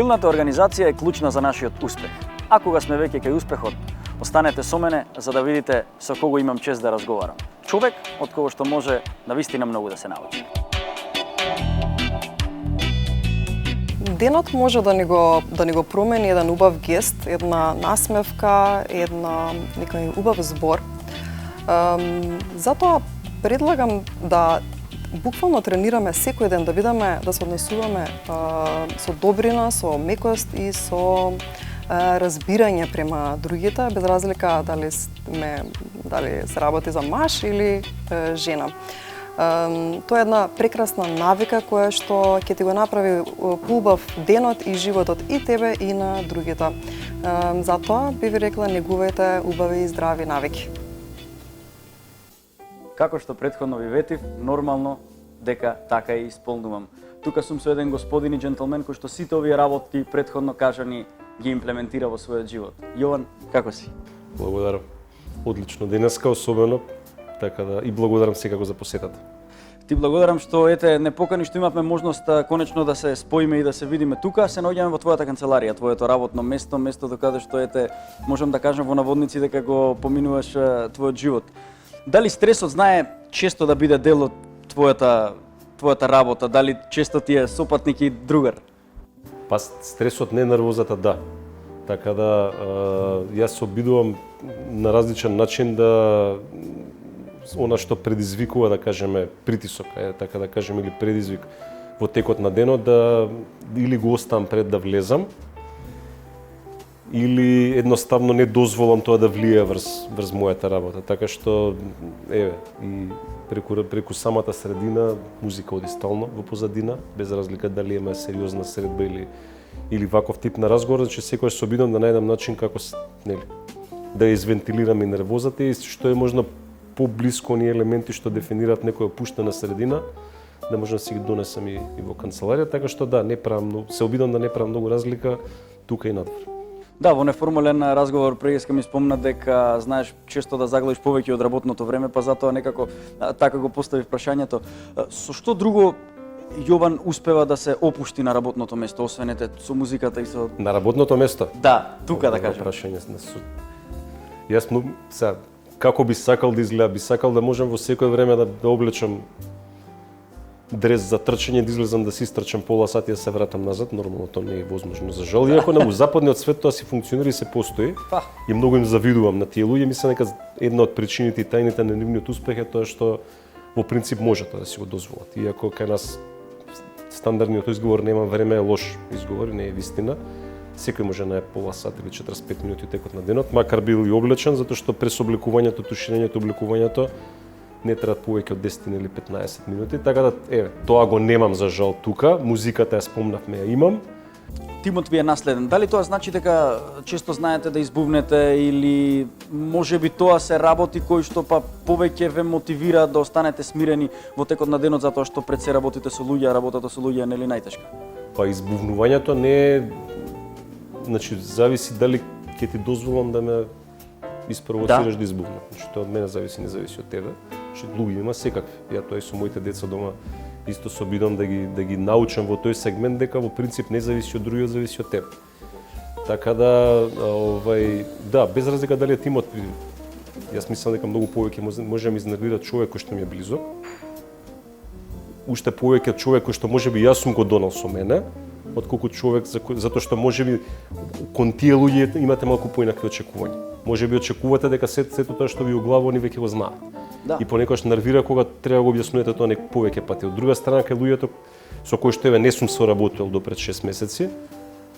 Силната организација е клучна за нашиот успех. А кога сме веќе кај успехот, останете со мене за да видите со кого имам чест да разговарам. Човек од кого што може навистина многу да се научи. Денот може да ни го промени еден убав гест, една насмевка, некој убав збор. Затоа предлагам да буквално тренираме секој ден, да бидеме, да се однесуваме со добрина, со мекост и со разбирање према другите, без разлика дали се работи за маж или жена. Тоа е една прекрасна навика која што ќе ти го направи поубав денот и животот и тебе и на другите. Затоа би ви рекла, негувајте убави и здрави навики. Како што претходно ви ветив, нормално дека така и исполнувам. Тука сум со еден господин и джентлмен кој што сите овие работи претходно кажани ги имплементира во својот живот. Јован, како си? Благодарам. Одлично денеска, особено, така да и благодарам секако за посетата. Ти благодарам што не покани што имавме можност конечно да се споиме и да се видиме тука. Се наоѓаме во твојата канцеларија, твоето работно место до каде што можам да кажам во наводници дека го поминуваш твојот живот. Дали стресот знае често да биде дел од твојата работа? Дали често ти е сопатник и другар? Па стресот не нервозата, да. Така да јас се обидувам на различен начин да она што предизвикува, да кажеме, притисок, така да кажем, или предизвик во текот на денот, да или го оставам пред да влезам, или едноставно не дозволам тоа да влие врз мојата работа. Така што, и преку самата средина, музика оди стално во позадина, без разлика дали има сериозна средба или ваков тип на разговор, значи секојаш се обидам да најдам начин како да извентилирам и нервозата и што е можно поблиско оние елементи што дефинираат некоја опуштена средина, да можам да си ги донесам и во канцеларија, така што да, се обидам да не правам многу разлика тука и надвор. Да, во неформален разговор преска ми спомна дека знаеш често да заглавиш повеќе од работното време, па затоа некако така го поставив прашањето. Со што друго Јован успева да се опушти на работното место, освен со музиката и со... На работното место? Да, тука да кажем. Прашање на суд. Јас како би сакал да изгледа, би сакал да можам во секој време да облечам дрес за трчање, да излезам да си истрчам пола сат и да се вратам назад, нормално тоа не е возможно за жал. Иако на западниот свет тоа си функционира и се постои. И многу им завидувам на тие луѓе, мислам дека една од причините и тајните на нивниот успех е тоа што во принцип може тоа да си го дозволат. Иако кај нас стандардниот изговор нема време е лош изговор, не е вистина. Секој може на пола сат или 45 минути текот на денот, макар бил и облечен, затоа што през обликувањето, туширањето, обликувањето не требаат повеќе од 10 или 15 минути, така да тоа го немам за жал тука, музиката ја спомнавме, ја имам. Тимот ви е наследен. Дали тоа значи дека често знаете да избувнете или можеби тоа се работи кои што па повеќе ве мотивира да останете смирени во текот на денот затоа што пред се работите со луѓе, а работата со луѓе е нели најтешка? Па избувнувањето не е, значи зависи дали ќе ти дозволам да ме испровоцираш да избувнам. Значи тоа од мене зависи, не зависи од тебе. Значи луѓе има секакви. Ја тоа и со моите деца дома исто се обидам да ги научам во тој сегмент дека во принцип не зависи од другиот, зависи од тебе. Така да да, без разлика дали е тимот, јас мислам дека многу повеќе може да ме изнервира човек кој што ми е близок. Уште повеќе човек кој што можеби јас сум го донал со мене, отколку човек затоа што можеби кон тие луѓе имате малку поинакви очекувања. Можеби очекувате дека сето тоа што ви у глава они веќе го знаат. Да. И понекогаш нервира кога треба да го објаснувате тоа повеќе пати. Од друга страна кај луѓето со кои што не сум соработил до пред 6 месеци,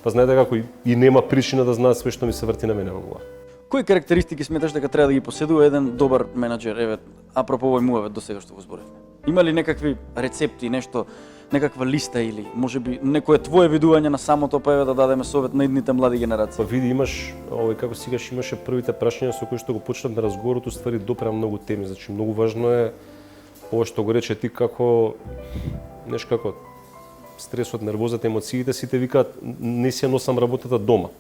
па знаете како и нема причина да знаат све што ми се врти на мене во глава. Кои карактеристики сметаш дека треба да ги поседува еден добар менаџер, апропо овој муавет до сега што го зборивме? Има ли некакви рецепти, нешто, некаква листа или можеби некое твое видување на самото, па да дадеме совет на идните млади генерации? Па види, имаш, како сегаш имаше првите прашања со кои што го почнав на разговорот, уствари допрема многу теми, значи многу важно е ова што го рече ти како како стресот, нервозата, емоциите, сите викаат не си ја носам работата дома.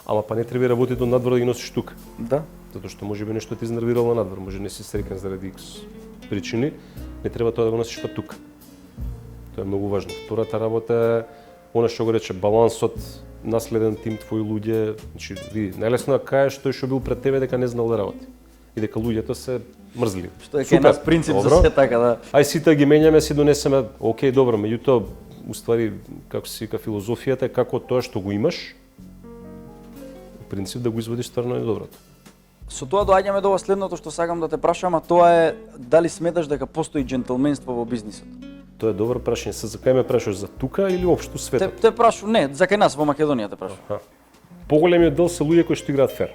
Ама па не треба работите надвор да ги носиш тука. Да. Затоа што можеби нешто ти изнервирало надвор, може не си среќен заради X причини, не треба тоа да го носиш па тука. Тоа е многу важно. Втората работа е она што го рече балансот наследен тим твои луѓе, значи види, најлесно да кажеш тој што бил пред тебе дека не знал да работи и дека луѓето се мрзливи. Што е кај нас принцип за се така да. Ај сите ги менјаме, си донесеме, окей, добро, меѓутоа уствари како се вика филозофијата е како тоа што го имаш, принцип да го изводиш стварно е доброто. Со тоа доаѓаме до следното што сакам да те прашам, а тоа е дали сметаш дека постои џентелменство во бизнисот? Тоа е добро прашање. Се за кај ме прашаш, за тука или општо светот? Те прашувам, не, за кај нас во Македонија те прашувам. Поголемиот дел се луѓе кои што играат фер.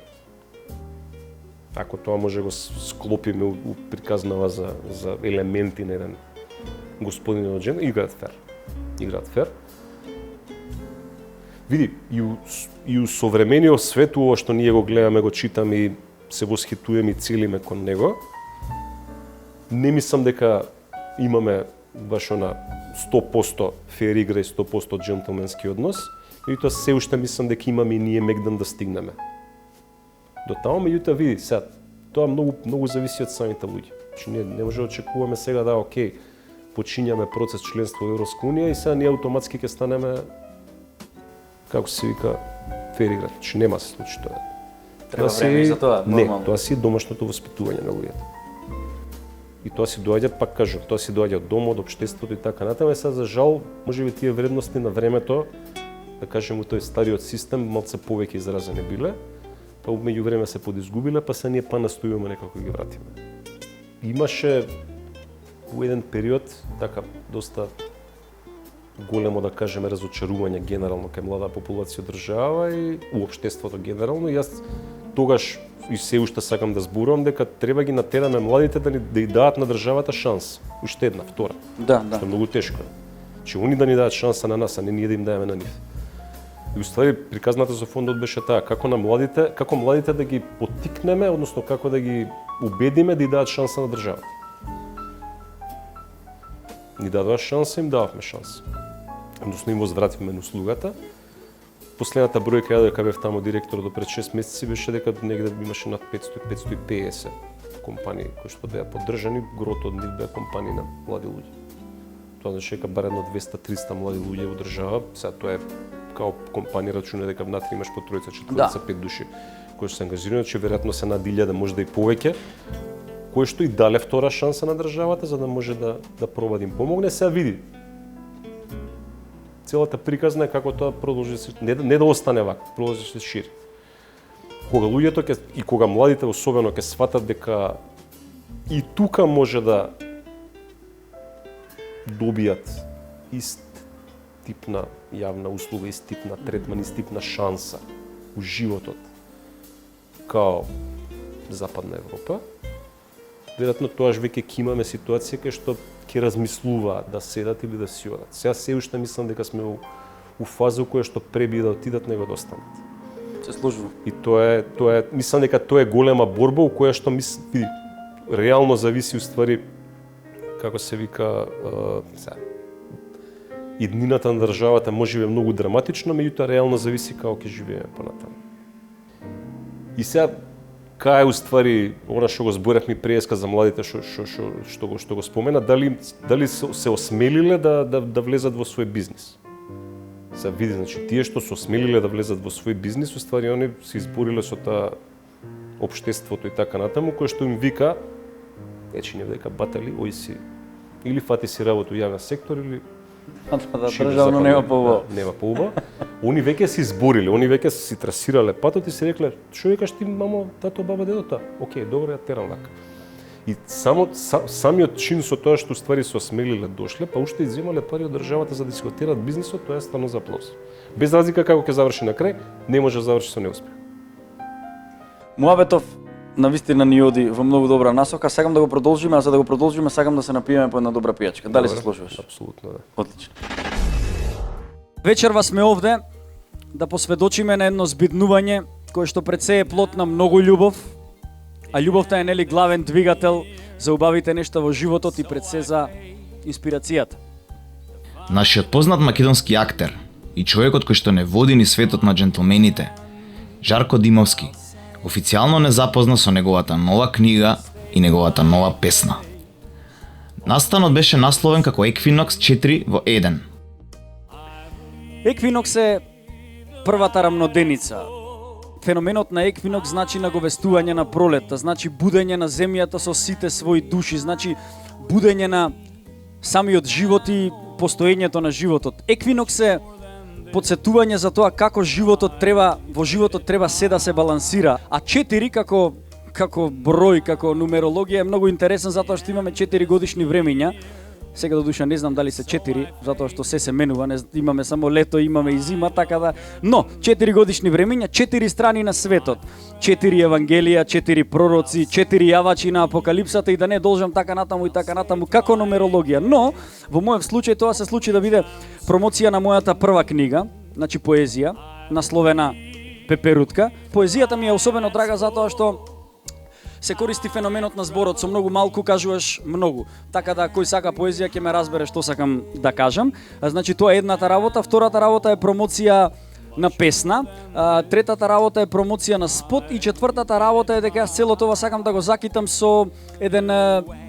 Ако тоа може го склопиме у приказнава за елементи на еден господин од жена, играат фер. Играат фер. Види, и у современиот свет, ова што ние го гледаме, го читаме и се восхитуваме и целиме кон него, не мислам дека имаме баш она 100% фер игра и 100% џентлменски однос, и тоа се уште мислам дека имаме и ние мегдан да стигнеме. До таму, меѓутоа, види, сега, тоа многу зависи од самите луѓе. Значи, не може да очекуваме сега да, окей, почињаме процес членство во Европска унија и сега ние автоматски ќе станеме, како се вика, фер игра. Значи, нема се случи тоа. Треба време и за тоа, нормално. Не, тоа си домашното воспитување на луѓето. И тоа си доаѓа, пак кажам, тоа си доаѓа од домот, од општеството и така натаму. Сега за жал, можеби тие вредности на времето, да кажем, тој стариот систем малце повеќе изразени биле, па меѓу време се подизгубиле, па се ние настојуваме некако ги вратиме. Имаше во еден период така доста големо, да кажеме, разочарување генерално кај млада популација од држава и у општеството генерално. И јас тогаш и се уште сакам да зборувам дека треба ги натераме младите да и дадат на државата шанс. Уште една, втора. Да. Што е многу тешко. Че они да ни дадат шанса на нас, а не ние да им даеме на нив. И уствари приказната со фондот беше таа, како младите да ги поттикнеме, односно како да ги убедиме да и дадат шанса на државата. Ни дадоа шанса, им дававме шанса. Односно им возвративме на услугата. Последната бројка дека бев таму директор до пред 6 месеци беше дека негде имаше над 500-550 компании кои што беа поддржани, грото од нив беа компании на млади луѓе. Тоа значи дека барем 200-300 млади луѓе во држава, сега тоа е као компанија рачуна дека внатре имаш по тројца, четворица, 5 души кои што се ангажирани, че веројатно се над 1000, може да и повеќе, кои што и дале втора шанса на државата за да може да проба да им помогне. Сега види, целата приказна е како тоа продолжи не да остане вака, продолжи да се шири. Кога луѓето и кога младите особено ќе сватат дека и тука може да добијат ист тип на јавна услуга, ист тип на третман, ист тип на шанса у животот као Западна Европа, веројатно тоаш веќе ќе имаме ситуација кај што ќе размислуваат да седат или да си одат. Сега се уште мислам дека сме у фаза у која што преби да отидат него да останат. Се служува. И тоа е мислам дека тоа е голема борба у која што види реално зависи уствари како се вика иднината на државата можеби многу драматично, меѓутоа реално зависи како ќе живееме понатаму. И сега кај е уствари она што го зборевме преска за младите што го спомена, дали се осмелиле да влезат во свој бизнис. Се види, значи тие што се осмелиле да влезат во свој бизнис, уствари они се избориле со таа општеството и така натаму, кој што им вика ечиње дека батали, ој си или фати си работа у јавен сектор или државно нема поубаво. Нема поубаво. Они веќе се избориле, они веќе си трасирале патот и се рекле, што викаш ти мамо, тато, баба, дедото? Океј, добро, ја терам вака. И самиот чин со тоа што ствари се осмелиле дошле, па уште изземале пари од државата за да си го терат бизнисот, тоа е стварно за аплауз. Без разлика како ќе заврши на крај, не може да заврши со неуспех. Муабетов навистина ни оди во многу добра насока. Сакам да го продолжиме, а за да го продолжиме сакам да се напиеме по една добра пијачка. Дали се слушуваш? Апсолутно, да. Одлично. Вечерва сме овде да посведочиме на едно збиднување кое што пред се е плод на многу љубов, а љубовта е нели главен двигател за убавите нешта во животот и пред се за инспирацијата. Нашиот познат македонски актер и човекот кој што не води ни светот на џентлмените, Жарко Димовски, официјално не запозна со неговата нова книга и неговата нова песна. Настанот беше насловен како Еквинокс 4 во 1. Еквинокс е првата рамноденица. Феноменот на еквинокс значи наговестување на пролетта, значи будење на земјата со сите своји души, значи будење на самиот живот и постоењето на животот. Еквинокс е подсетување за тоа како во животот треба се да се балансира, а 4 како број, како нумерологија е многу интересен затоа што имаме 4 годишни времиња. Сега до душа не знам дали се 4, затоа што се менува, имаме само лето, имаме и зима, така да... Но, 4 годишни времиња, 4 страни на светот, 4 евангелија, 4 пророци, 4 јавачи на апокалипсата и да не должам така натаму и така натаму, како нумерологија. Но, во мојот случај тоа се случи да биде промоција на мојата прва книга, значи поезија, насловена Пеперутка. Поезијата ми е особено драга затоа што се користи феноменот на зборот, со многу малку кажуваш многу. Така да кој сака поезија ќе ме разбере што сакам да кажам. Значи тоа е едната работа, втората работа е промоција на песна, третата работа е промоција на спот и четвртата работа е дека јас целото ова сакам да го закитам со еден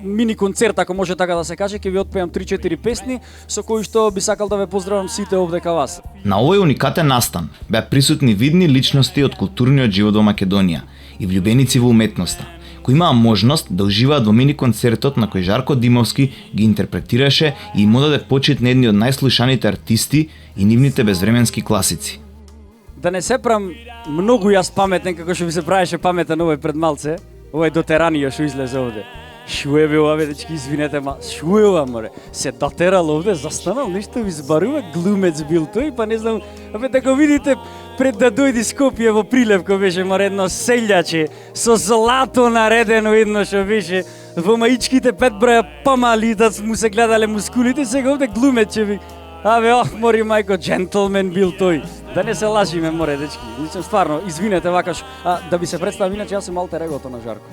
мини концерт, ако може така да се каже, ќе ви отпеам 3-4 песни со кои што би сакал да ве поздравам сите овде кај вас. На овој уникатен настан беа присутни видни личности од културниот живот во Македонија и влюбеници во уметноста, кои имаа можност да уживаат во мини концертот на кој Жарко Димовски ги интерпретираше и им одаде почит на едни од најслушаните артисти и нивните безвременски класици. Да не се прам многу јас паметен, како што ви се правеше паметен овој пред малце, овој дотеранио што излезе овде. Шо е бе ова, бе, дечки, извинете, шо е ова, море? Се дотерал овде, застанал, нешто ви збарува, глумец бил тој, па не знам, абе, да го видите, пред да дојди Скопје во Прилепко беше, море, едно селјаче, со злато наредено едно што беше, во маичките 5 броја помали, да му се гледале мускулите, сега овде глумече ви. Абе, мори мајко, джентлмен бил тој. Да не се лажиме, море, дечки. Ничем, стварно, извинете, вакаш, да би се представам, иначе јас сум алтер егото на Жарко.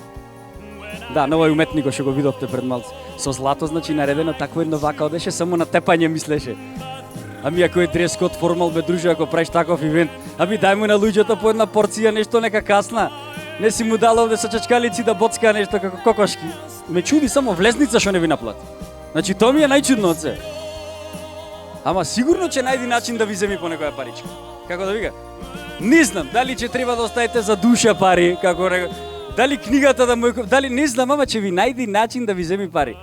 Да, на овој уметник што го видовте пред малце. Со злато, значи, наредено такво едно вака одеше, само на тепање мислеше. Ами ако е дрес код формал, бе, друже, ако правиш таков ивент, ами дај му на луѓето по една порција нешто нека касна. Не си му дал овде со чачкалици да боцка нешто како кокошки. Ме чуди само влезница што не ви наплати. Значи, тоа ми е најчудно од се. Ама сигурно ќе најди начин да ви земи по некоја паричка. Како да вика? Не знам, дали ќе треба да оставите за душа пари, како дали книгата да му дали не знам, ама ќе ви најди начин да ви земи пари.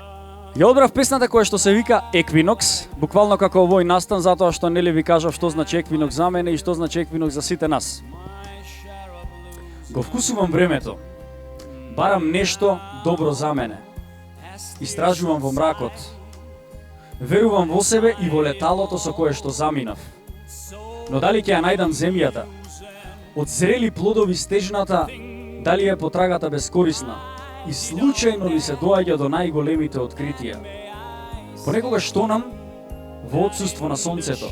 Ја одбрав песната која што се вика Еквинокс, буквално како овој настан, затоа што нели ви кажав што значи еквинокс за мене и што значи еквинокс за сите нас. Го вкусувам времето. Барам нешто добро за мене. Истражувам во мракот. Верувам во себе и во леталото со кое што заминав. Но дали ќе ја најдам земјата? Од зрели плодови стежната, дали е потрагата бескорисна? И случајно ли се доаѓа до најголемите откритија? Понекогаш тонам во отсуство на сонцето.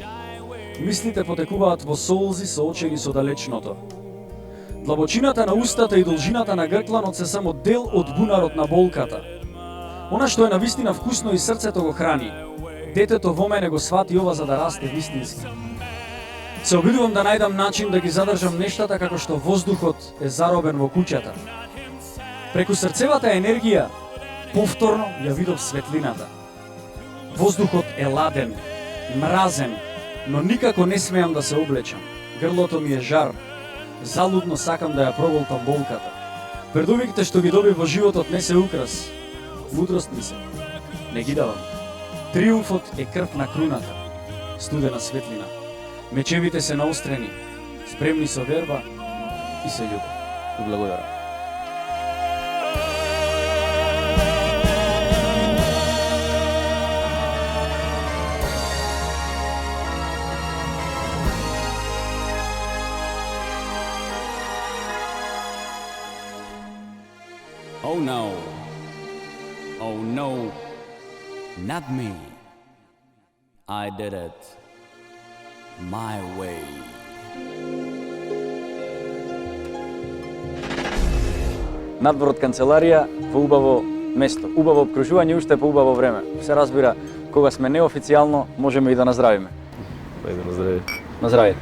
Мислите потекуваат во солзи соочени со далечното. Длабочината на устата и должината на гркланот се само дел од бунарот на болката. Она што е навистина вкусно и срцето го храни. Детето во мене го свати ова за да расте вистински. Се обидувам да најдам начин да ги задржам нештата како што воздухот е заробен во куќата. Преку срцевата енергија, повторно ја видов светлината. Воздухот е ладен, мразен, но никако не смеам да се облечам. Грлото ми е жар, залудно сакам да ја проголтам болката. Предувиките што ги доби во животот не се украс, мудрост ми се, не ги давам. Триумфот е крв на круната, студена светлина. Мечевите се наострени, спремни со верба и со љубов. И благодарам. Oh no. Oh no. Not me. I did it my way. Надвор од канцеларија во убаво место, убаво обкружување уште по убаво време. Се разбира, кога сме неофицијално, можеме и да наздравиме. Ајде, наздрави. Наздравје.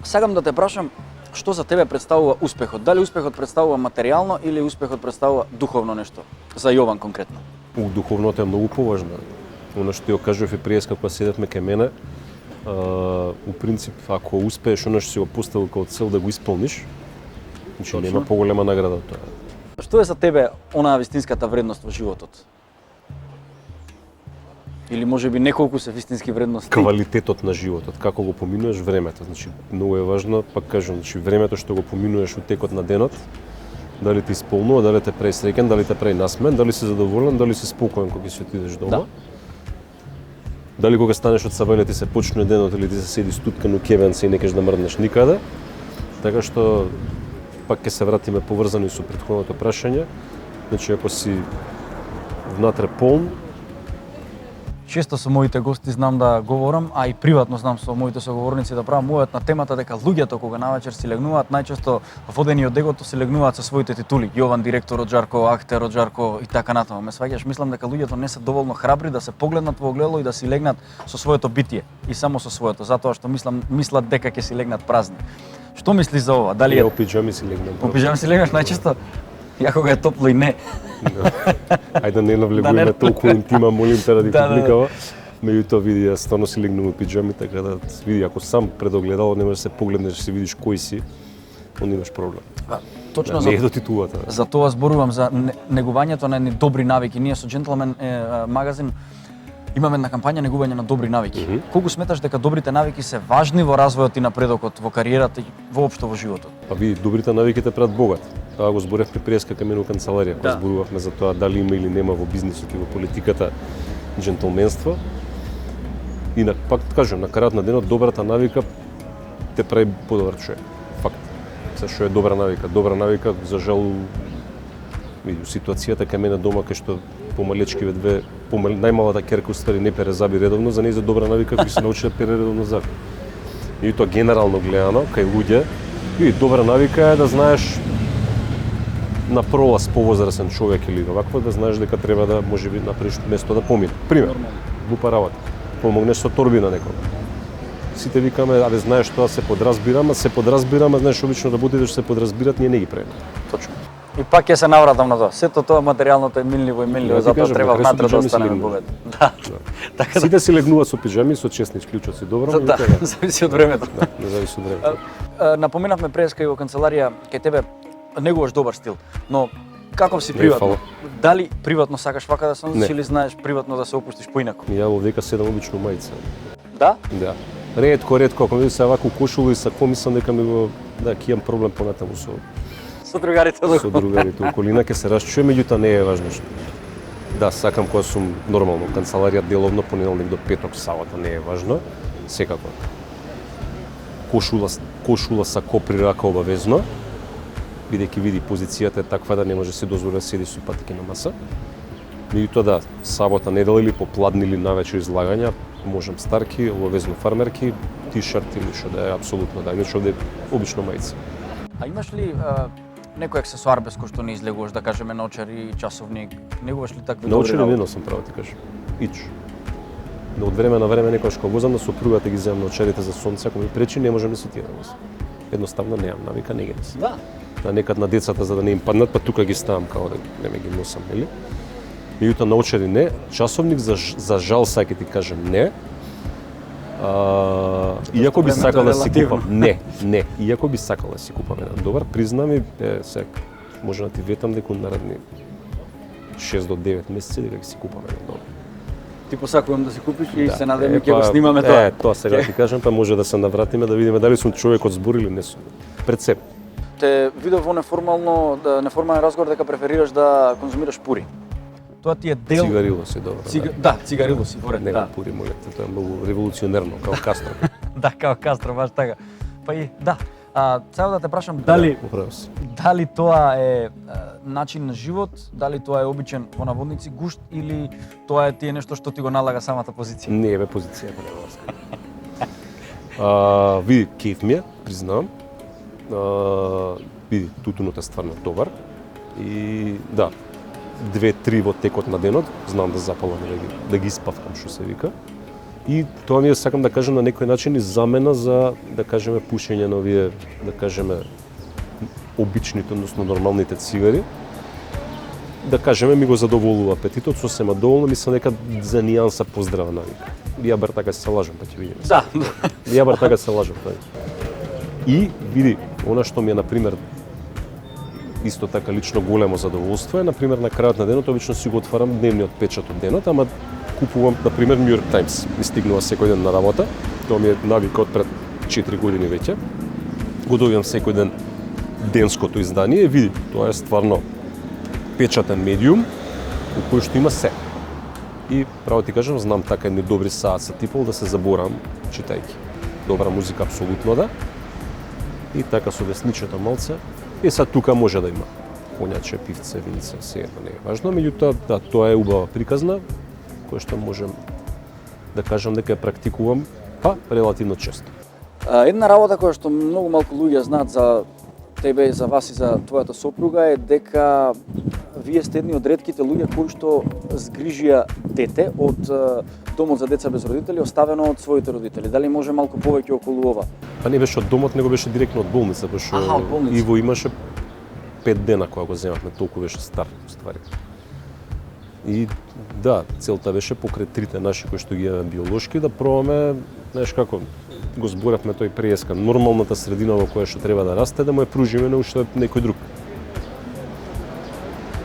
Сакам да те прашам, што за тебе представува успехот? Дали успехот представува материјално или успехот представува духовно нешто? За Јован конкретно. Духовното е многу поважно. Оно што ја кажав и пријас кога седевме кај мене, у принцип, ако успееш оно што си го поставил како цел да го исполниш, значи Точно. нема поголема награда од тоа. Што е за тебе онаа вистинската вредност во животот? Или можеби неколку се вистински вредности? Квалитетот на животот, како го поминуваш времето. Значи, многу е важно, пак кажам, значи времето што го поминуваш во текот на денот, дали те исполнува, дали те прави среќен, дали те прави насмен, дали си задоволен, дали си спокоен кога си отидеш дома. Да. Дали кога станеш од сабајле ти се почне денот или ти се седи стуткан у кевен се и не кеш да мрднеш никаде. Така што пак ќе се вратиме поврзани со претходното прашање. Значи ако си внатре полн, Често со моите гости знам да говорам, а и приватно знам со моите соговорници да правам мојот на темата дека луѓето кога навечер си легнуваат, најчесто водени од егото си легнуваат со своите титули. Јован директор од Жарко, актер од Жарко и така натаму. Ме сваќаш, мислам дека луѓето не се доволно храбри да се погледнат во огледало и да си легнат со своето битие и само со своето, затоа што мислат дека ќе си легнат празни. Што мислиш за ова? Дали ја е у пиџами си легнам. по пижам си легнаш најчесто? Ја кога е топло и не. Ајде да не навлегуваме Да не толку интима, молим те ради Да, да, да. публикава. Меѓутоа види, јас стварно си легнувам у пиџами, така да види, ако сам пред огледало не можеш да се погледнеш, да си видиш кој си, onda имаш проблем. Точно Не е за до титулата. За тоа зборувам, за негувањето на едни добри навики. Ние со Джентлмен магазин имаме една кампања негување на добри навики. Колку сметаш дека добрите навики се важни во развојот и напредокот во кариерата и воопшто во животот? Па види, добрите навики те прават богат. Тоа го зборевме преска кај мене у канцеларија, кога Да. зборувавме за тоа дали има или нема во бизнисот и во политиката джентлменство. И пак кажам, на крајот на денот добрата навика те прави подобар човек. Факт. Се што е добра навика? Добра навика, за жал, види, ситуацијата кај мене дома кај што помалечкиве две, најмалата керка уствари не пере заби редовно, за неј за добра навика кој се научи да пере редовно заби. И тоа генерално гледано кај луѓе, и добра навика е да знаеш на пролаз повозрасен човек или овакво да знаеш дека треба да можеби направиш место да помине. Пример, глупа работа. Помогнеш со торби на некој. Сите викаме, абе знаеш тоа се подразбирам, знаеш обично работите што се подразбират, ние не ги правиме. Точно. И пак ќе се навратам на тоа. Сето тоа материјалното е минливо и минливо, Ја ти затоа кажам, треба на крај внатре со да пиџами си останеме легнува. богати. Да. Така да, Сите си легнуваат со пиџами, со честни клучоци, добро, да, меѓутоа, зависи од времето. да, не зависи од времето. Напоменавме преска и во канцеларија кај тебе негуваш добар стил, но каков си Не, приватно? фала. Дали приватно сакаш вака да се носиш Не. или знаеш приватно да се опуштиш поинаку? Ја во века седам обично мајца. Да? Да. Ретко, ако ми се ваку кошула и сако, мислам дека ми го, да, ќе имам проблем понатаму Со другарите со другарите околина, ќе се расчуе, меѓутоа не е важно што. Да, сакам кога сум нормално во канцеларија деловно понеделник до петок, сабота не е важно, секако. Кошула сако при рака обавезно, бидејќи види позицијата е таква да не може да се дозволи да седи со патики на маса. Меѓутоа да, сабота, недела или попладни или навечер излагања, можам старки, обавезно фармерки, тишерт или што да е апсолутно да, иначе овде обично мајци. А имаш ли некој аксесуар без кој што не излегуваш, да кажеме наочари, часовник? Негуваш ли такви добри Научили не работи? носам право ти кажам. Ич. Но од време на време некогаш кога возам на сопругата ги земам научарите за сонце, ако ми пречи не можам да се тие да носам. Едноставно немам навика, не ги носам. Да. На некад на децата за да не им паднат, па тука ги ставам као да не ме ги носам, нели? Меѓутоа научари не, часовник за жал сега ќе ти кажам не. Иако би времето сакал е да си релативно. купам, не, иако би сакал да си купам еден добар, признам и сега може да ти ветам дека наредни 6 до 9 месеци дека ќе си купам еден добар. Ти посакувам да си купиш и Да. се надевам ќе па, го снимаме тоа. Тоа сега ти кажам, па може да се навратиме да видиме дали сум човек од збор или не сум. Пред себе. Те видов во неформален разговор дека преферираш да конзумираш пури. Тоа ти е дел... Цигарило си добро. Да, цигарило си, поред, Не да. го пури, молете, тоа е многу револуционерно, као Кастро. Да, као Кастро, баш така. Па и, да. Цел да те прашам, дали Управо си. дали тоа е начин на живот, дали тоа е обичен во наводници гушт или тоа е нешто што ти го налага самата позиција? Не е бе позицијата, не го скажам. Види, кеф ми е, признавам. Види, тутунот е стварно добар. И да, 2-3 во текот на денот, знам да запалам и да ги испавкам, што се вика. И тоа ми е, сакам да кажем, на некој начин и замена за, да кажеме, пушење на овие, да кажеме, обичните, односно нормалните цигари. Да кажеме, ми го задоволува апетитот, сосема доволно, мислам дека за нијанса поздрава навика. ја бар така се лажам, па ќе видиме. Да. Ја бар така се лажам. И види, она што ми е на пример исто така лично големо задоволство е, на пример на крајот на денот обично си го отварам дневниот печат од денот, ама купувам на пример New York Times. Ми стигнува секој ден на работа. Тоа ми е навика од пред 4 години веќе. Го добивам секој ден денското издание, види, тоа е стварно печатен медиум у кој што има се. И право ти кажам, знам така едни добри саат са типол да се заборам читајќи. Добра музика апсолутно да. И така со весничето малце. И сад тука може да има конјаче, пивце, винце, се едно не е важно, меѓутоа да, тоа е убава приказна која што можем да кажам дека ја практикувам па релативно често. Една работа која што многу малку луѓе знаат за тебе, за вас и за твојата сопруга е дека вие сте едни од ретките луѓе кои што згрижија дете од домот за деца без родители, оставено од своите родители. Дали може малку повеќе околу ова? Па не беше од домот, него беше директно од болница, пошто од болница. Иво имаше 5 дена кога го земавме, толку беше стар ствари. И да, целта беше покрај трите наши кои што ги имаме биолошки да пробаме, знаеш како, го зборавме тој преска, нормалната средина во која што треба да расте, да му ја пружиме на уште некој друг.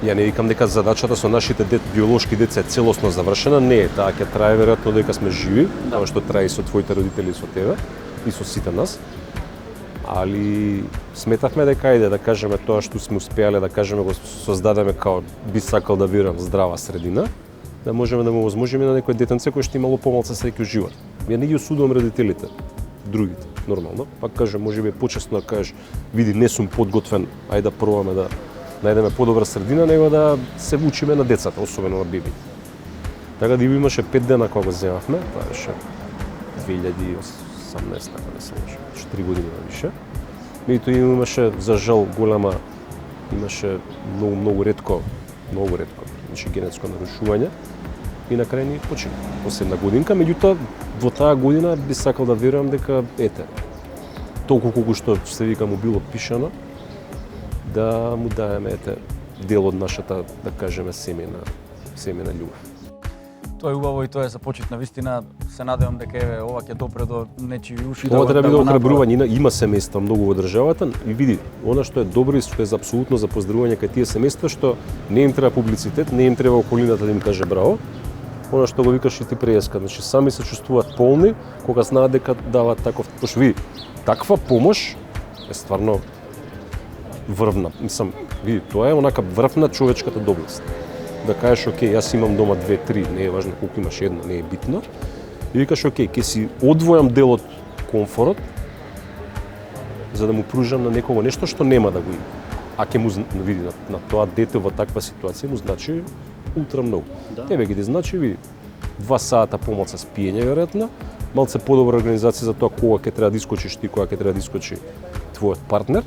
Ја не викам дека задачата со нашите биолошки деца е целосно завршена, не е, таа ќе трае веројатно дека сме живи, тоа што трае и со твоите родители и со тебе и со сите нас. Али сметавме дека ајде да кажеме тоа што сме успеале да кажеме го создадеме као би сакал да верувам здрава средина, да можеме да му возможиме на некој детенце кој што имало помалку среќу живот. Ја не ги осудувам родителите, другите, нормално. Пак кажам, можеби е почесно да кажеш, види не сум подготвен, ајде да пробаме да најдеме подобра средина, него да се вучиме на децата, особено на беби. Така да имаше 5 дена кога го земавме, тоа беше 2018, така не се лажам, 3 години навише. Меѓутоа имаше, за жал, голема, имаше многу ретко, значи генетско нарушување и на крај ни почина. Последна годинка, меѓутоа во таа година би сакал да верувам дека ете, толку колку што се вика му било пишано, да му даеме ете дел од нашата, да кажеме, семена љубов. Тоа е убаво и тоа е за почит на вистина. Се надевам дека еве ова ќе допре до нечии уши. Ова треба да биде направи. охрабрување, има семејства многу во државата и види, она што е добро и што е за апсолутно за поздрвување кај тие семејства што не им треба публицитет, не им треба околината да им каже браво. Она што го викаш и ти преска, значи сами се чувствуваат полни кога знаат дека даваат таков, пошто види, таква помош е стварно врвна. Мислам, види, тоа е онака врвна човечката доблест. Да кажеш, окей, јас имам дома 2-3, не е важно колку имаш, една, не е битно. И викаш, окей, ќе си одвојам дел од комфорот, за да му пружам на некого нешто што нема да го има. А ќе му види на тоа дете во таква ситуација му значи ултра многу. Да. Тебе ги значи, види, 2 сата помалку спиење веројатно, малце подобра организација за тоа кога ќе треба да искочиш ти, кога ќе треба да искочи твојот партнер.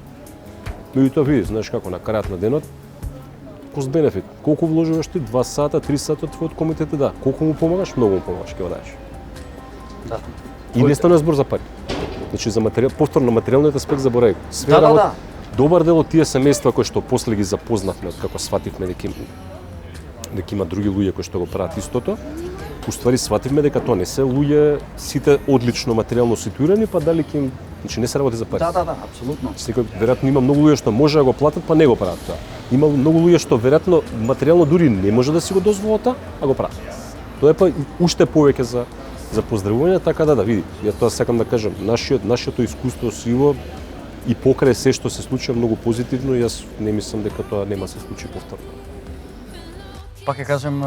Меѓутоа види, знаеш како на крајот на денот кост бенефит. Колку вложуваш ти 2 сата, 3 сата од твојот комитет да. Колку му помагаш, многу му помагаш, ќе го дадеш. Да. И не стане збор за пари. Значи за повторно материјалниот аспект заборај. Све Да. работа. Добар дел од тие семејства кои што после ги запознавме, откако свативме дека има други луѓе кои што го прават истото, уствари свативме дека тоа не се луѓе сите одлично материјално ситуирани, па дали ќе им, значи не се работи за пари. Да, апсолутно. Секој веројатно има многу луѓе што може да го платат, па не го прават тоа. Има многу луѓе што веројатно материјално дури не може да си го дозволат, а го прават. Тоа е па уште повеќе за поздравување, така да види. Ја тоа сакам да кажам, нашето искуство со Иво и покрај се што се случува многу позитивно, јас не мислам дека тоа нема се случи повторно. Пак ќе кажем,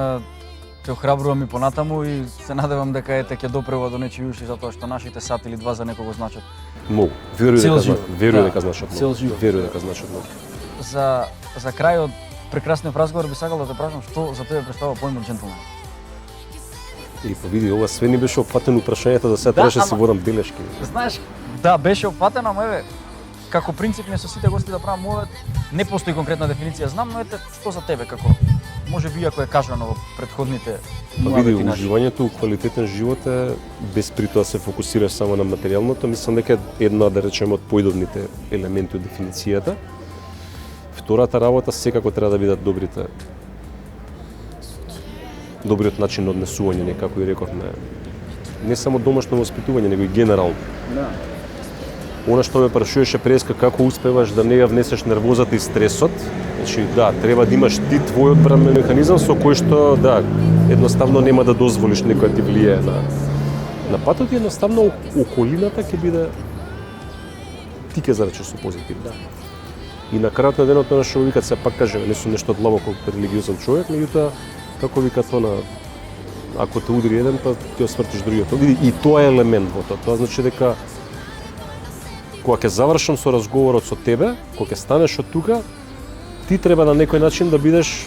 те охрабрувам и понатаму и се надевам дека ете ќе допрева до нечии уши затоа што нашите сат или 2 за некого значат. Многу. Веруј дека значат Цел многу. живот. Веруј дека значат многу. За крај од прекрасниот разговор би сакал да те прашам што за тебе представува поимот џентлмен. И па види, ова све ни беше опфатено прашањето, за сега Да, требаше да си ама- водам белешки. Знаеш, да, беше опфатено, ама еве, како принцип не со сите гости да правам овој, не постои конкретна дефиниција, знам, но ете, што за тебе, како, може би иако е кажано во претходните Па види, муабети наши. уживањето у квалитетен живот е без при тоа се фокусираш само на материјалното, мислам дека е една, да речеме, од поидовните елементи од дефиницијата. Втората работа секако треба да бидат добриот начин на однесување, некако и рековме, не само домашно воспитување, него и генерално. Да. Она што ме прашуваше преска како успеваш да не ја внесеш нервозата и стресот, значи да, треба да имаш ти твој одбранен механизам со кој што да, едноставно нема да дозволиш некој да ти влијае на патот и едноставно околината ќе биде ти ќе заречеш со позитив. Да. И на крајот на денот она што викат, се пак кажеме, не сум нешто длабоко религиозен човек, меѓутоа како викат она, ако те удари еден, па ќе освртиш другиот. И тоа е елемент во тоа. Тоа значи дека кога ќе завршам со разговорот со тебе, кога ќе станеш од тука, ти треба на некој начин да бидеш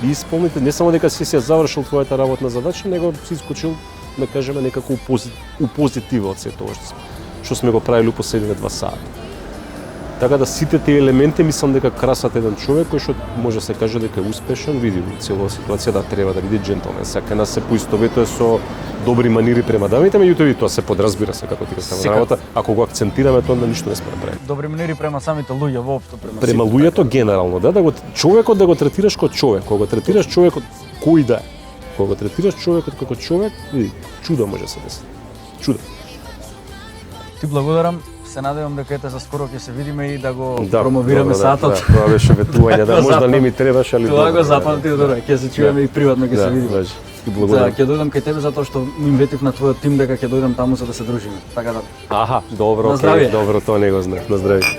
и исполнитель, не само дека си ја завршил твојата работна задача, него си искочил, да кажеме, некако у позитива од се тоа што сме го правили у последните 2 сата. Така да сите тие елементи мислам дека красат еден човек кој што може се каже дека е успешен, види цела ситуација да треба да биде джентлмен. Сака на се поистоветува со добри манири према дамите, меѓутоа и тоа се подразбира се како ти кажа работа. Ако го акцентираме тоа, ништо не сме направили. Добри манири према самите луѓе воопшто према луѓето генерално, да го човекот да го третираш како човек, кога го третираш човекот кој да е. Кога го третираш човекот како човек, види, чудо може да се деси. Чудо. Ти благодарам. Се надевам дека ете за скоро ќе се видиме и да го промовираме сатот. Да, тоа беше ветување, да можда не ми требаше, али тоа го запамтив добро. Ќе се чуеме и приватно ќе се видиме. Ти благодарам. Ќе дојдам кај тебе затоа што ми ветив на твојот тим дека ќе дојдам таму за да се дружиме. Така да. Аха, добро, окей, добро, тоа не го знаев. На здравје.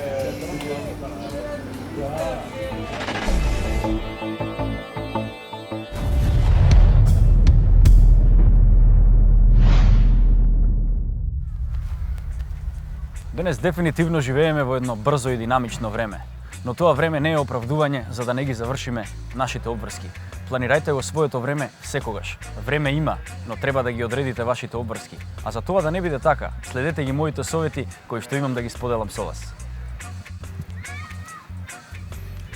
Денес дефинитивно живееме во едно брзо и динамично време, но тоа време не е оправдување за да не ги завршиме нашите обврски. Планирајте го своето време секогаш. Време има, но треба да ги одредите вашите обврски. А за тоа да не биде така, следете ги моите совети кои што имам да ги споделам со вас.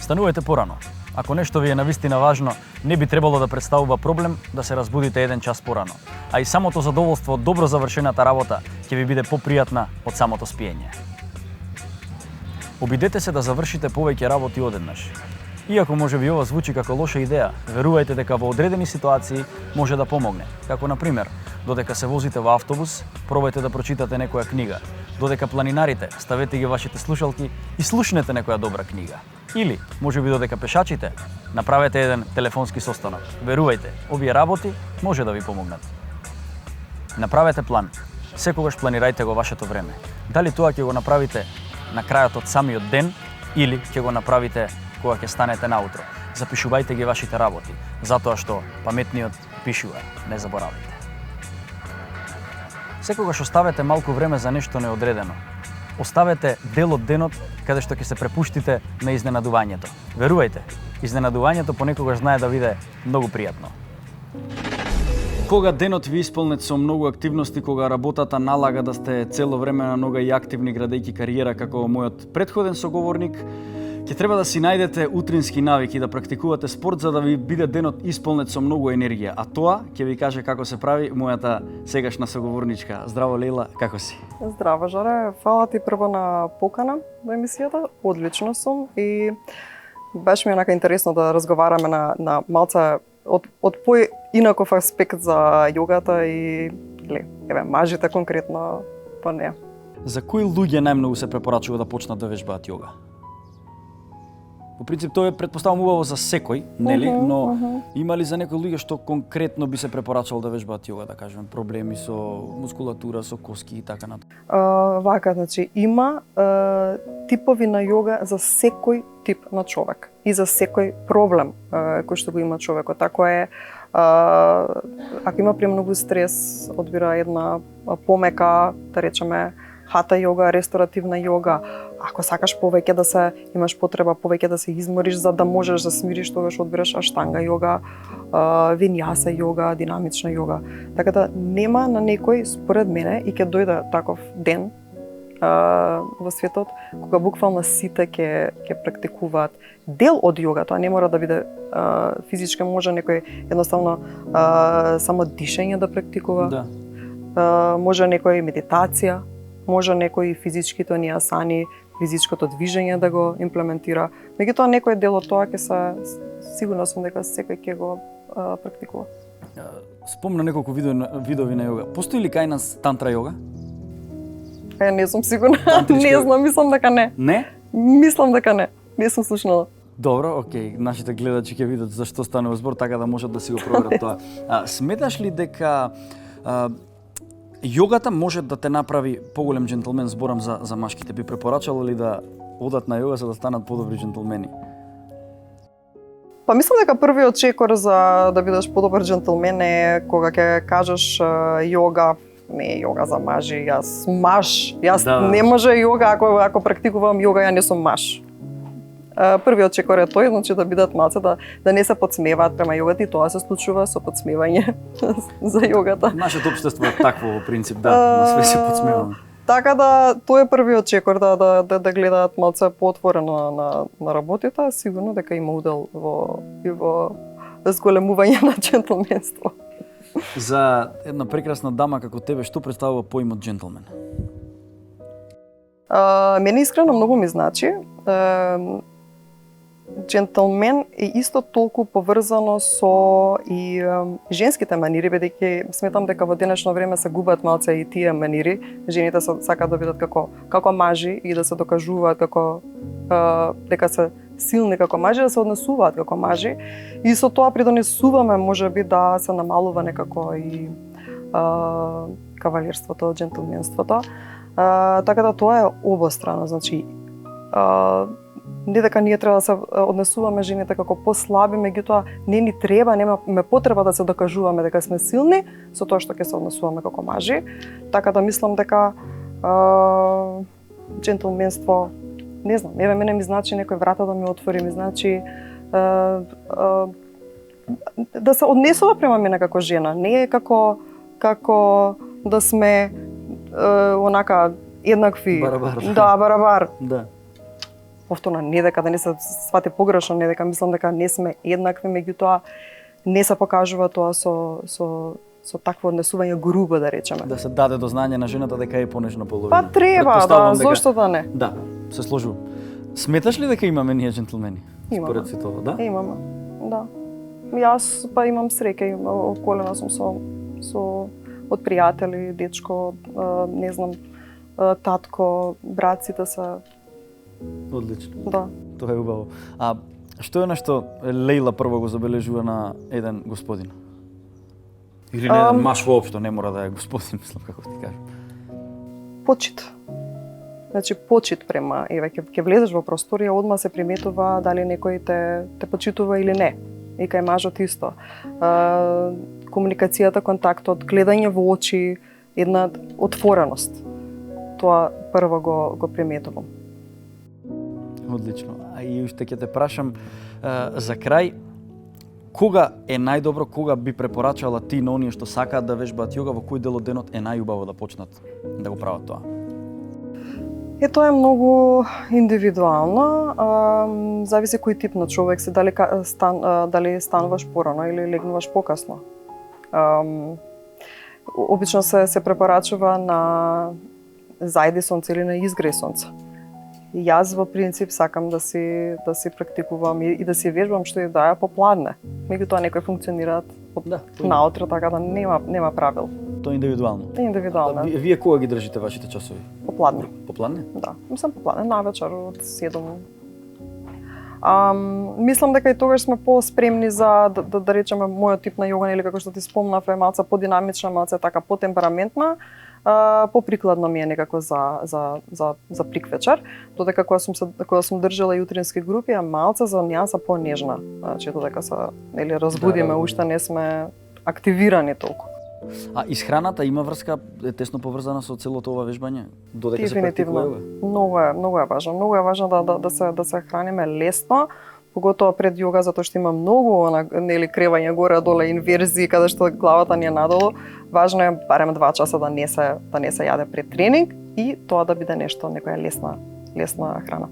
Станувајте порано. Ако нешто ви е навистина важно, не би требало да представува проблем да се разбудите 1 час порано. А и самото задоволство од добро завршената работа ќе ви биде попријатна од самото спиење. Обидете се да завршите повеќе работи одеднаш. Иако може би ова звучи како лоша идеја, верувајте дека во одредени ситуации може да помогне. Како на пример, додека се возите во автобус, пробајте да прочитате некоја книга. Додека планинарите, ставете ги вашите слушалки и слушнете некоја добра книга. Или, може би додека пешачите, направете еден телефонски состанок. Верувајте, овие работи може да ви помогнат. Направете план. Секогаш планирајте го вашето време. Дали тоа ќе го направите на крајот од самиот ден или ќе го направите кога ќе станете наутро. Запишувајте ги вашите работи, затоа што паметниот пишува, не заборавајте. Секогаш оставете малку време за нешто неодредено. Оставете дел од денот каде што ќе се препуштите на изненадувањето. Верувајте, изненадувањето понекогаш знае да биде многу пријатно. Кога денот ви исполнет со многу активности, кога работата налага да сте цело време на нога и активни градејќи кариера како мојот претходен соговорник, ќе треба да си најдете утрински навики да практикувате спорт за да ви биде денот исполнет со многу енергија, а тоа ќе ви каже како се прави мојата сегашна соговорничка. Здраво Лејла, како си? Здраво Жоре, фала ти прво на покана во емисијата. Одлично сум и беше ми онака интересно да разговараме на малце од поинаков аспект за јогата и еве мажите конкретно по неа. За кои луѓе најмногу се препорачува да почнат да вежбаат јога? По принцип тоа е претпоставам убаво за секој, нели, но има ли за некои луѓе што конкретно би се препорачало да вежбаат јога, да кажеме, проблеми со мускулатура, со коски и така натаму? Вака, значи има типови на јога за секој тип на човек и за секој проблем кој што го има човекот. Ако е ако има премногу стрес, одбира една помека, да речеме, хата јога, ресторативна јога. Ако сакаш повеќе да се имаш потреба повеќе да се измориш за да можеш да смириш, тогаш одбираш аштанга јога, винјаса јога, динамична јога. Така да нема на некој според мене и ќе дојде таков ден во светот кога буквално сите ќе практикуваат дел од јога. Тоа не мора да биде физички, може некој едноставно само дишење да практикува. Да. Може некој медитација, може некој физичките оние асани, физичкото движење да го имплементира. Меѓутоа некој дел од тоа ќе се сигурно сум дека секој ќе го практикува. спомна неколку видови на јога. Постои ли кај нас тантра јога? Не сум сигурна. Тантричка- Не знам, мислам дека не. Не? Мислам дека не. Не сум слушнала. Добро, окей, нашите гледачи ќе видат за што станува збор, така да можат да си го проверат тоа. Сметаш ли дека јогата може да те направи поголем джентлмен, зборам за машките? Би препорачала ли да одат на јога за да станат подобри джентлмени? Па мислам дека првиот чекор за да бидеш подобар джентлмен е кога ќе кажеш јога, не е јога за мажи, јас сум маж. Јас Да. не може јога ако практикувам јога, ја не сум маж. Првиот чекор е тој, значи да бидат малце да не се подсмеваат према јогата и тоа се случува со подсмевање за јогата. Нашето општество е такво во принцип, да, на све се подсмеваме. Така да тоа е првиот чекор да гледаат малце поотворено на работите, сигурно дека има удел во зголемување на джентлменство. За една прекрасна дама како тебе, што представува поимот джентлмен? Мене искрено многу ми значи. Джентлмен е исто толку поврзано со и женските манири, бидејќи сметам дека во денешно време се губат малце и тие манири. Жените сакаат да бидат како мажи и да се докажуваат дека се силни како мажи, да се однесуваат како мажи. И со тоа придонесуваме можеби да се намалува некако и кавалерството, джентлменството. Така да тоа е обострано, значи не дека ние треба да се однесуваме жените како послаби, меѓутоа не ни треба, немаме потреба да се докажуваме дека сме силни со тоа што ќе се однесуваме како мажи. Така да мислам дека джентлменство, не знам, мене ми значи некој врата да ми отвори, ми значи да се однесува према мене како жена, не е како да сме онака еднакви. Барабар. Да, барабар. Да. Повторно, не дека да не се свати погрешно, не дека мислам дека не сме еднакви, меѓутоа не се покажува тоа со такво однесување грубо, да речеме. Да се даде до знање на жената дека е понежна половина. Па треба, да, Претпоставувам дека- зошто да не? Да, се сложувам. Сметаш ли дека имаме ние джентлмени? Имаме. Според си тоа, да? Имаме, да. Јас па имам среќа, околена сум со од пријатели, дечко, не знам, татко, братците се, Одлично. да. Тоа е убаво. А што е нешто Лејла прво го забележува на еден господин? Или на еден маж воопшто, не мора да е господин, мислам како ти кажам. Почит. Значи почит према, еве ќе влезеш во просторија, одма се приметува дали некој те почитува или не. И кај мажот исто. Комуникацијата, контактот, гледање во очи, една отвореност. Тоа прво го приметувам. Одлично. А и уште ќе те прашам за крај, кога е најдобро, кога би препорачала ти на оние што сакаат да вежбаат јога, во кој дел од денот е најубаво да почнат да го прават тоа? Тоа е многу индивидуално, зависи кој тип на човек си, дали стануваш порано или легнуваш покасно. Обично се препорачува на зајди сонце или на изгреј сонце. Јас во принцип сакам да си практикувам и да си вежбам што и да е попладне. Меѓутоа некои функционираат наутро, така да нема правил. Тоа е индивидуално. Е индивидуално. Вие кога ги држите вашите часови? Попладне. Попладне? Да, мислам попладне, навечер од 7. Мислам дека и тогаш сме по-спремни за да речеме мојот тип на јога, или како што ти спомнав, е малце подинамична, малце така потемпераментна. Поприкладно ми е некако за приквечер, додека кога сум држала јутрински групи, е малце за нијанса понежна. Значи додека се разбудиме, уште не сме активирани толку. А исхраната има врска, е тесно поврзана со целото ова вежбање? Додека се практикува јога? Многу е важно. Многу е важно да се храниме лесно, поготоа пред јога, затоа што има многу кревање горе-доле, инверзии, каде што главата ни е надолу. Важно е барем 2 часа да не се јаде пред тренинг и тоа да биде нешто, некоја лесна храна.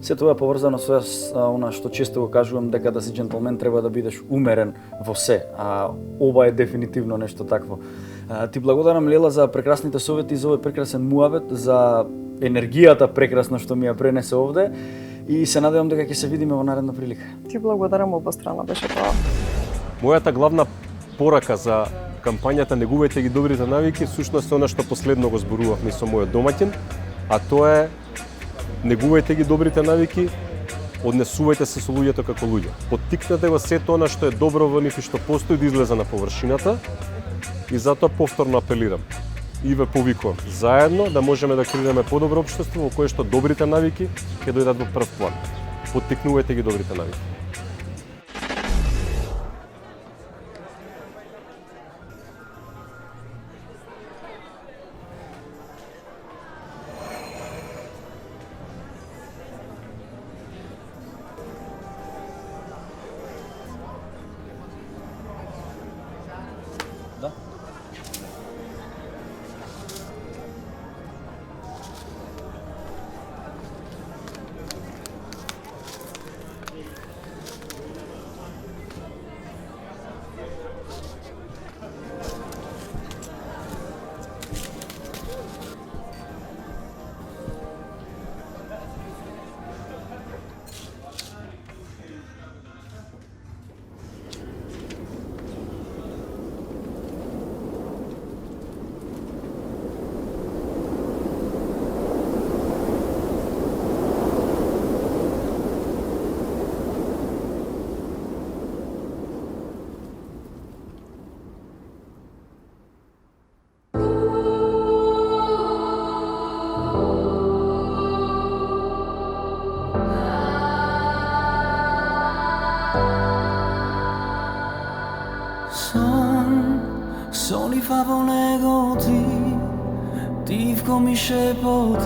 Се тоа е поврзано со она што често го кажувам, дека да си джентлмен треба да бидеш умерен во се, а ова е дефинитивно нешто такво. Ти благодарам, Лела, за прекрасните совети, за овој прекрасен муавет, за енергијата прекрасна што ми ја пренесе овде и се надевам дека ќе се видиме во наредна прилика. Ти благодарам, обострано беше тоа. Мојата главна порака за кампањата Негувајте ги добрите навики, всушност е она што последно го зборувавме со мојот домаќин, а тоа е негувајте ги добрите навики, однесувајте се со луѓето како луѓе. Поттикнете го сето она што е добро во нив и што постои да излезе на површината и затоа повторно апелирам и ве повикувам заедно да можеме да креираме подобро општество во кое што добрите навики ќе дојдат во прв план. Поттикнувајте ги добрите навики. Soli favonego divko mi šepotiš,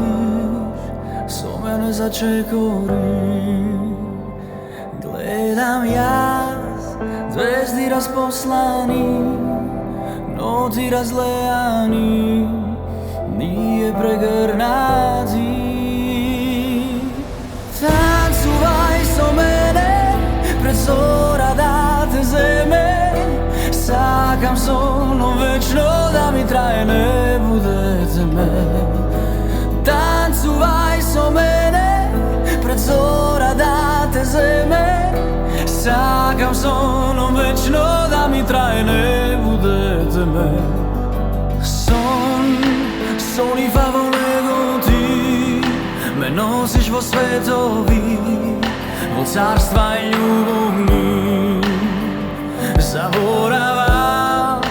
so mene začekori. Gledam jaz, zvezdi razposlani, noci razlejani, nije pregrnati. Tancuvaj so mene, pred zora da te zeme, sakam solo večno da mi traje, ne budete me. Tancuvaj so mene, pred zora da te zeme, sakam solo večno da mi traje, ne budete me. Son i favonego ti me nosiš vo svetovi, vo carstva i ljubovni. Zaboravam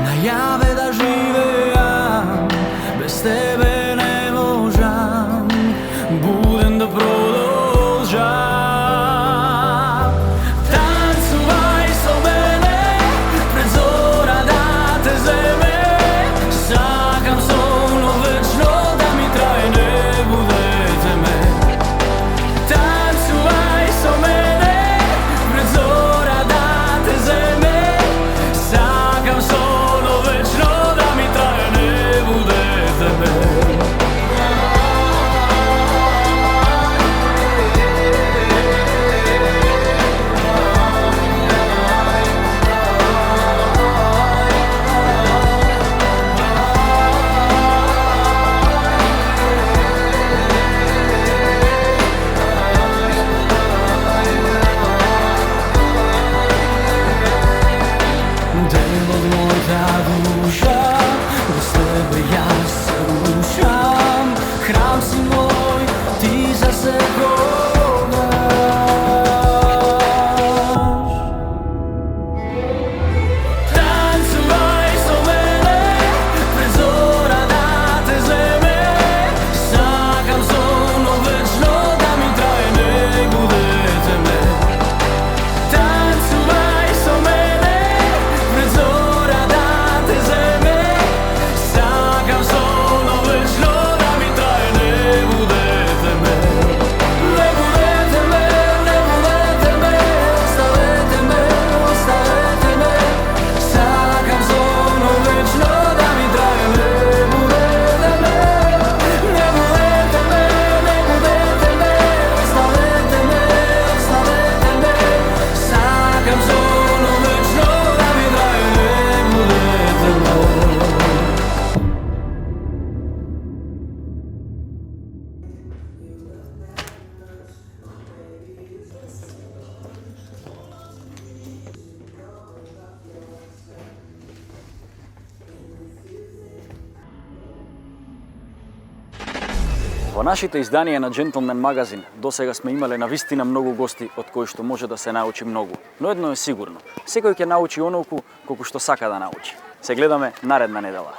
najave da živejam, bez tebe ne možam, budem da продолжам. Танцувај со мене, пред зора да те земе, сакам солно вечно да ми трае, не будете ме. Танцувај со мене, пред зора да те земе, Во нашите изданија на Gentleman магазин досега сме имале навистина многу гости од кои што може да се научи многу. Но едно е сигурно, секој ќе научи онолку колку што сака да научи. Се гледаме наредна недела.